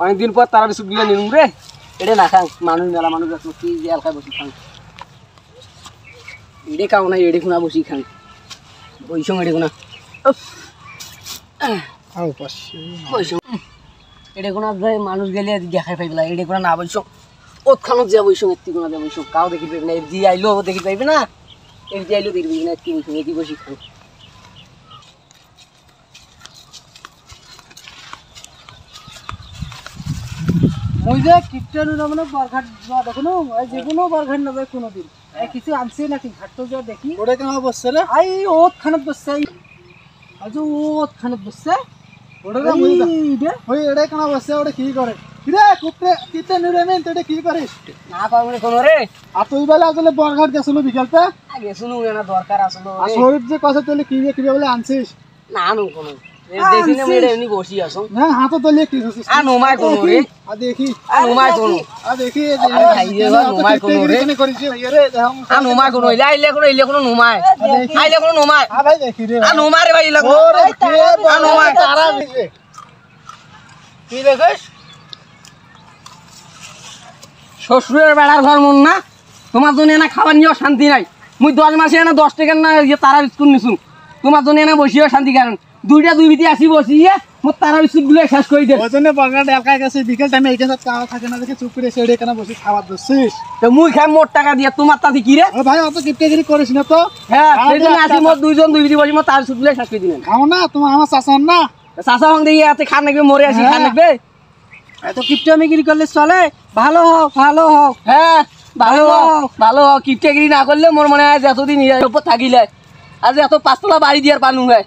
অনেকদিন পর তারা বিস্কুট গুলো নিলাম রে। এটা না খাং, মানুষ মেলা মানুষ আছে কি যে এলাকায় বসি খাং। এড়ে খাও না, এড়ে খুনা বসি খাং। বইসং এড়ে খুনা এড়ে কোনা মানুষ গেলে দেখাই পাইবে এড়ে কোনা না বইসং ওত খানত যা বইসং এত্তি কোনা যা বইসং কাও দেখি পাইবে না। এফজি আইলো দেখি পাইবে না, এফজি আইলো দেখি পাইবে না। এত্তি বইসং এটি বসি খাং। ওই যে কিপটানো না মানে বারঘাট যা দেখো না, যে কোনো বারঘাট না যায় কোনোদিন কিছু আনছে নাকি ঘাটতো যা দেখি। ওটা কেন বসছে রে? আই ওত খানত বসছে, আজ ওত খানত বসছে। ওটা না ওই এটা কেন বসছে? ওটা কি করে রে? কুপতে কিতে নিরে মেন তো এটা কি করিস? না পাবলে কোন রে? আর তুই বেলা আসলে বারঘাট গেছিল বিকালতে? আগে শুনু না দরকার আসলো। আর শরীর যে কথা তুই কি যে কিবে বলে আনছিস? না আনু কোন দেখি না মেরে এমনি বসি আসো। না হাত তো লিয়ে কি হছিস? আ নোমাই কোন রে? আ দেখি নোমাই কোন? আ দেখি খাইয়ে নোমাই কোন রে? কেন করিস রে? আ নোমাই কোন? আইলে কোন নোমাই? আইলে কোন নোমাই? আ ভাই দেখি রে। আ নোমাই রে ভাই লাগো। আ নোমাই তারা দিছে। কি দেখিস? শ্বশুরের বেড়ার ঘর মন না, তোমার জন্য না খাবার নিয়েও শান্তি নাই। মুই 10 মাসে না 10 টাকা না তারা বিস্কুট নিছুন, তোমার জন্য না বসিও শান্তি। কারণ দুই বিতি আসি বসিয়ে মোর তারা বিস্কুট গুলো শেষ করে দে। ওই জন্য বারঘাট এলাকায় গেছে বিকেল টাইমে এই কাছে কাও থাকে না দেখে চুপ করে সেড়ে কেন বসে খাবার দিছিস? তো মুই খাই মোর টাকা দিয়ে, তোমার তাতে কি রে? ও ভাই অত কিপটেগিরি করিস না তো। হ্যাঁ সেই জন্য আসি মোর দুই বিতি বসি মোর তার বিস্কুট গুলো শেষ করে দিলেন। খাও না তোমার আমার চাচান না চাষা ভাঙ দিয়ে এতে খান নাকবে, মরে আসি খান নাকবে। এত কিপটামিগিরি করলে চলে? ভালো হোক ভালো হোক। হ্যাঁ ভালো কিপটেগিরি না করলে মোর মনে হয় যতদিন উপর থাকিলে আজ এত 5 তলা বাড়ি দিয়ার পানু হয়।